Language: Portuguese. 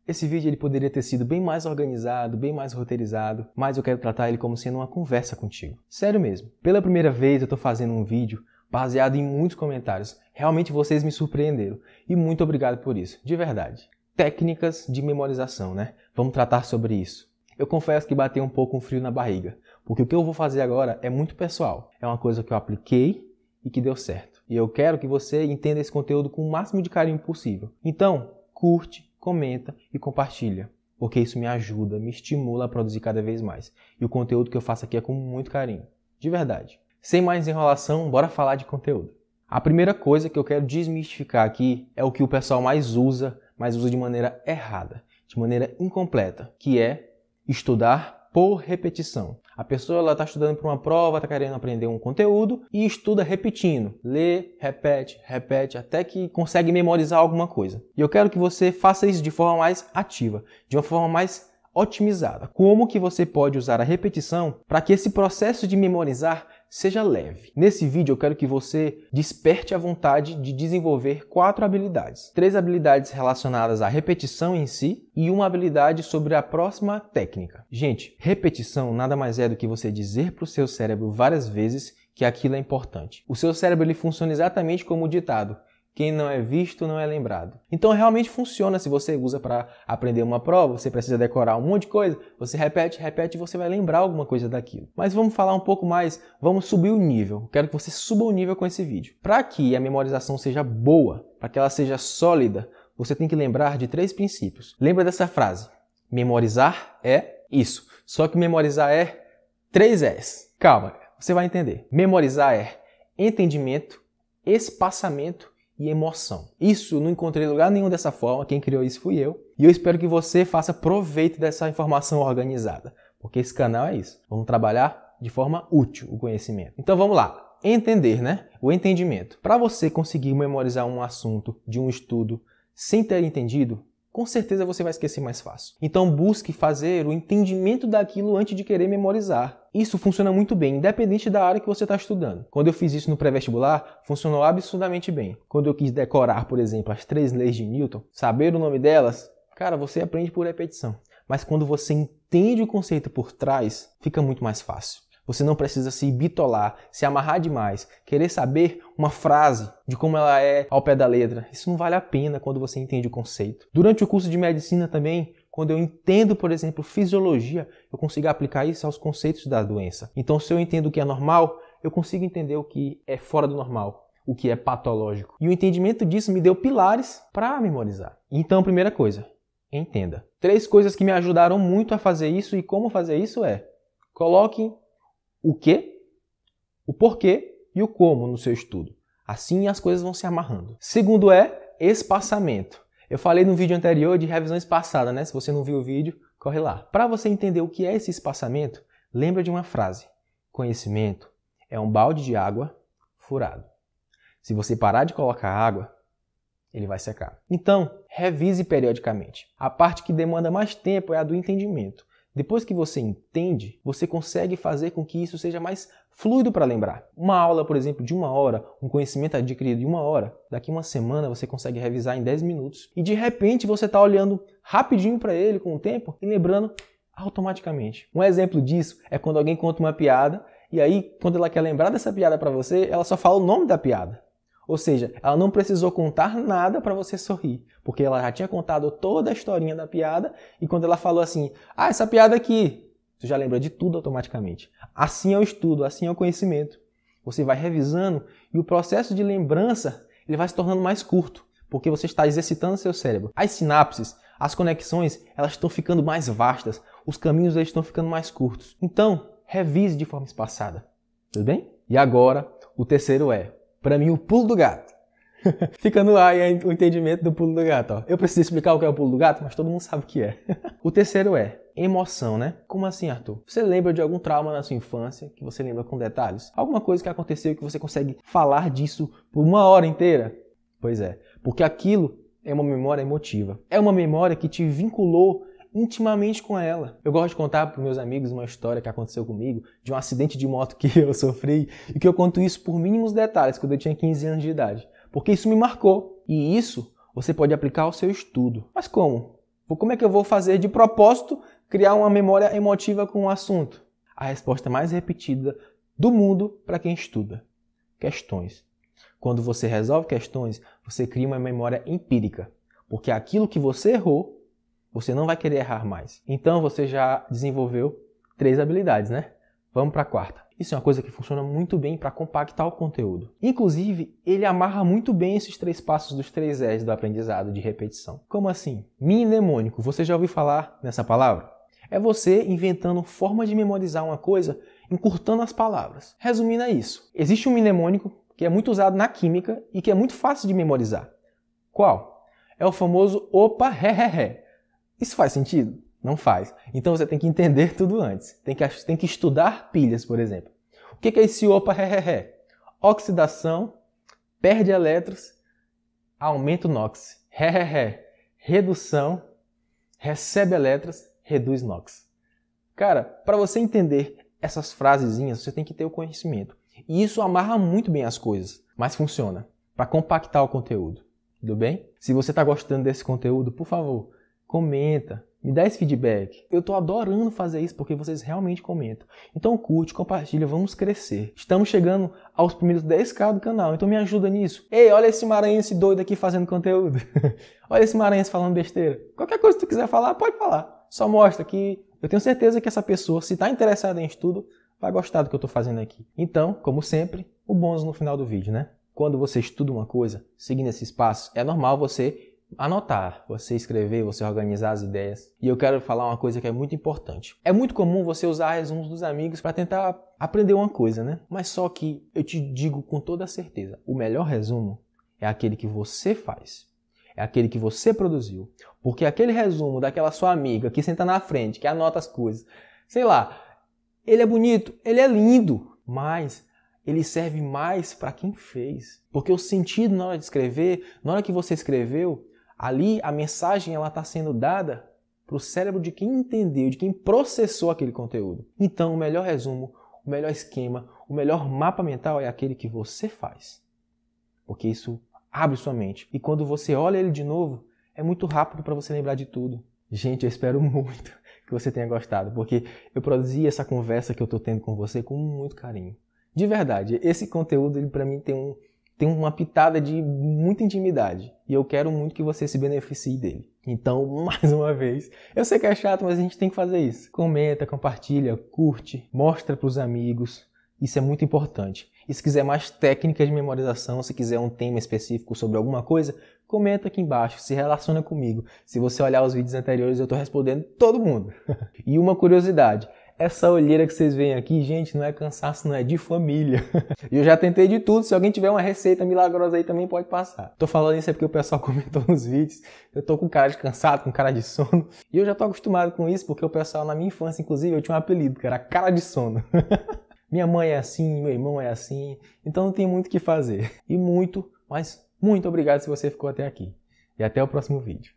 Esse vídeo ele poderia ter sido bem mais organizado, bem mais roteirizado, mas eu quero tratar ele como sendo uma conversa contigo. Sério mesmo. Pela primeira vez eu estou fazendo um vídeo baseado em muitos comentários. Realmente vocês me surpreenderam. E muito obrigado por isso, de verdade. Técnicas de memorização, né? Vamos tratar sobre isso. Eu confesso que bateu um pouco um frio na barriga, porque o que eu vou fazer agora é muito pessoal. É uma coisa que eu apliquei e que deu certo. E eu quero que você entenda esse conteúdo com o máximo de carinho possível. Então, curte, comenta e compartilha, porque isso me ajuda, me estimula a produzir cada vez mais. E o conteúdo que eu faço aqui é com muito carinho, de verdade. Sem mais enrolação, bora falar de conteúdo. A primeira coisa que eu quero desmistificar aqui é o que o pessoal mais usa, mas usa de maneira errada, de maneira incompleta, que é estudar por repetição. A pessoa está estudando para uma prova, está querendo aprender um conteúdo e estuda repetindo. Lê, repete, repete, até que consegue memorizar alguma coisa. E eu quero que você faça isso de forma mais ativa, de uma forma mais otimizada. Como que você pode usar a repetição para que esse processo de memorizar seja leve? Nesse vídeo eu quero que você desperte a vontade de desenvolver 4 habilidades. 3 habilidades relacionadas à repetição em si e uma habilidade sobre a próxima técnica. Gente, repetição nada mais é do que você dizer para o seu cérebro várias vezes que aquilo é importante. O seu cérebro ele funciona exatamente como o ditado: quem não é visto não é lembrado. Então realmente funciona. Se você usa para aprender uma prova, você precisa decorar um monte de coisa, você repete, repete e você vai lembrar alguma coisa daquilo. Mas vamos falar um pouco mais, vamos subir o nível. Quero que você suba o nível com esse vídeo. Para que a memorização seja boa, para que ela seja sólida, você tem que lembrar de 3 princípios. Lembra dessa frase: memorizar é isso. Só que memorizar é 3 E's. Calma, você vai entender. Memorizar é entendimento, espaçamento e emoção. Isso eu não encontrei lugar nenhum dessa forma, quem criou isso fui eu. E eu espero que você faça proveito dessa informação organizada, porque esse canal é isso. Vamos trabalhar de forma útil o conhecimento. Então vamos lá. Entender, né? O entendimento. Para você conseguir memorizar um assunto de um estudo sem ter entendido, com certeza você vai esquecer mais fácil. Então busque fazer o entendimento daquilo antes de querer memorizar. Isso funciona muito bem, independente da área que você está estudando. Quando eu fiz isso no pré-vestibular, funcionou absurdamente bem. Quando eu quis decorar, por exemplo, as 3 leis de Newton, saber o nome delas, cara, você aprende por repetição. Mas quando você entende o conceito por trás, fica muito mais fácil. Você não precisa se bitolar, se amarrar demais, querer saber uma frase de como ela é ao pé da letra. Isso não vale a pena quando você entende o conceito. Durante o curso de medicina também, quando eu entendo, por exemplo, fisiologia, eu consigo aplicar isso aos conceitos da doença. Então, se eu entendo o que é normal, eu consigo entender o que é fora do normal, o que é patológico. E o entendimento disso me deu pilares para memorizar. Então, primeira coisa, entenda. 3 coisas que me ajudaram muito a fazer isso e como fazer isso é: coloque o que, o porquê e o como no seu estudo. Assim as coisas vão se amarrando. Segundo é espaçamento. Eu falei no vídeo anterior de revisão espaçada, né? Se você não viu o vídeo, corre lá. Para você entender o que é esse espaçamento, lembra de uma frase: conhecimento é um balde de água furado. Se você parar de colocar água, ele vai secar. Então, revise periodicamente. A parte que demanda mais tempo é a do entendimento. Depois que você entende, você consegue fazer com que isso seja mais fluido para lembrar. Uma aula, por exemplo, de 1 hora, um conhecimento adquirido de 1 hora, daqui uma semana você consegue revisar em 10 minutos. E de repente você está olhando rapidinho para ele com o tempo e lembrando automaticamente. Um exemplo disso é quando alguém conta uma piada e aí, quando ela quer lembrar dessa piada para você, ela só fala o nome da piada. Ou seja, ela não precisou contar nada para você sorrir, porque ela já tinha contado toda a historinha da piada e quando ela falou assim: ah, essa piada aqui, você já lembra de tudo automaticamente. Assim é o estudo, assim é o conhecimento. Você vai revisando e o processo de lembrança ele vai se tornando mais curto, porque você está exercitando seu cérebro. As sinapses, as conexões, elas estão ficando mais vastas, os caminhos eles estão ficando mais curtos. Então, revise de forma espaçada. Tudo bem? E agora, o terceiro é, para mim, o pulo do gato. Fica no ar aí o entendimento do pulo do gato. Ó. Eu preciso explicar o que é o pulo do gato, mas todo mundo sabe o que é. O terceiro é emoção, né? Como assim, Arthur? Você lembra de algum trauma na sua infância que você lembra com detalhes? Alguma coisa que aconteceu que você consegue falar disso por 1 hora inteira? Pois é, porque aquilo é uma memória emotiva. É uma memória que te vinculou intimamente com ela. Eu gosto de contar para meus amigos uma história que aconteceu comigo, de um acidente de moto que eu sofri, e que eu conto isso por mínimos detalhes, quando eu tinha 15 anos de idade. Porque isso me marcou. E isso você pode aplicar ao seu estudo. Mas como? Como é que eu vou fazer de propósito criar uma memória emotiva com um assunto? A resposta mais repetida do mundo para quem estuda: questões. Quando você resolve questões, você cria uma memória empírica, porque aquilo que você errou, você não vai querer errar mais. Então você já desenvolveu 3 habilidades, né? Vamos para a quarta. Isso é uma coisa que funciona muito bem para compactar o conteúdo. Inclusive, ele amarra muito bem esses 3 passos dos 3 R's do aprendizado de repetição. Como assim? Mnemônico. Você já ouviu falar nessa palavra? É você inventando forma de memorizar uma coisa, encurtando as palavras. Resumindo é isso. Existe um mnemônico que é muito usado na química e que é muito fácil de memorizar. Qual? É o famoso opa, ré, ré, ré. Isso faz sentido? Não faz. Então você tem que entender tudo antes. Tem que estudar pilhas, por exemplo. O que é esse opa, ré, ré, ré? Oxidação, perde elétrons, aumenta o NOx. Ré, ré, ré. Redução, recebe elétrons, reduz NOx. Cara, para você entender essas frasezinhas, você tem que ter o conhecimento. E isso amarra muito bem as coisas, mas funciona para compactar o conteúdo. Tudo bem? Se você está gostando desse conteúdo, por favor, comenta, me dá esse feedback. Eu estou adorando fazer isso porque vocês realmente comentam. Então curte, compartilha, vamos crescer. Estamos chegando aos primeiros 10k do canal, então me ajuda nisso. Ei, olha esse maranhense doido aqui fazendo conteúdo. Olha esse maranhense falando besteira. Qualquer coisa que tu quiser falar, pode falar. Só mostra que eu tenho certeza que essa pessoa, se está interessada em estudo, vai gostar do que eu estou fazendo aqui. Então, como sempre, o bônus no final do vídeo, né? Quando você estuda uma coisa, seguindo esses passos, é normal você anotar, você escrever, você organizar as ideias. E eu quero falar uma coisa que é muito importante. É muito comum você usar resumos dos amigos para tentar aprender uma coisa, né? Mas só que eu te digo com toda certeza, o melhor resumo é aquele que você faz. É aquele que você produziu. Porque aquele resumo daquela sua amiga que senta na frente, que anota as coisas, sei lá, ele é bonito, ele é lindo, mas ele serve mais para quem fez. Porque o sentido na hora de escrever, na hora que você escreveu, ali a mensagem ela está sendo dada para o cérebro de quem entendeu, de quem processou aquele conteúdo. Então o melhor resumo, o melhor esquema, o melhor mapa mental é aquele que você faz. Porque isso abre sua mente. E quando você olha ele de novo, é muito rápido para você lembrar de tudo. Gente, eu espero muito que você tenha gostado, porque eu produzi essa conversa que eu estou tendo com você com muito carinho. De verdade, esse conteúdo para mim tem uma pitada de muita intimidade e eu quero muito que você se beneficie dele. Então, mais uma vez, eu sei que é chato, mas a gente tem que fazer isso. Comenta, compartilha, curte, mostra para os amigos. Isso é muito importante. E se quiser mais técnicas de memorização, se quiser um tema específico sobre alguma coisa, comenta aqui embaixo, se relaciona comigo. Se você olhar os vídeos anteriores, eu estou respondendo todo mundo. E uma curiosidade, essa olheira que vocês veem aqui, gente, não é cansaço, não é de família. E eu já tentei de tudo, se alguém tiver uma receita milagrosa aí também pode passar. Tô falando isso é porque o pessoal comentou nos vídeos, eu tô com cara de cansado, com cara de sono. E eu já tô acostumado com isso, porque o pessoal na minha infância, inclusive, eu tinha um apelido, que era cara de sono. Minha mãe é assim, meu irmão é assim, então não tem muito o que fazer. E muito, mas muito obrigado se você ficou até aqui. E até o próximo vídeo.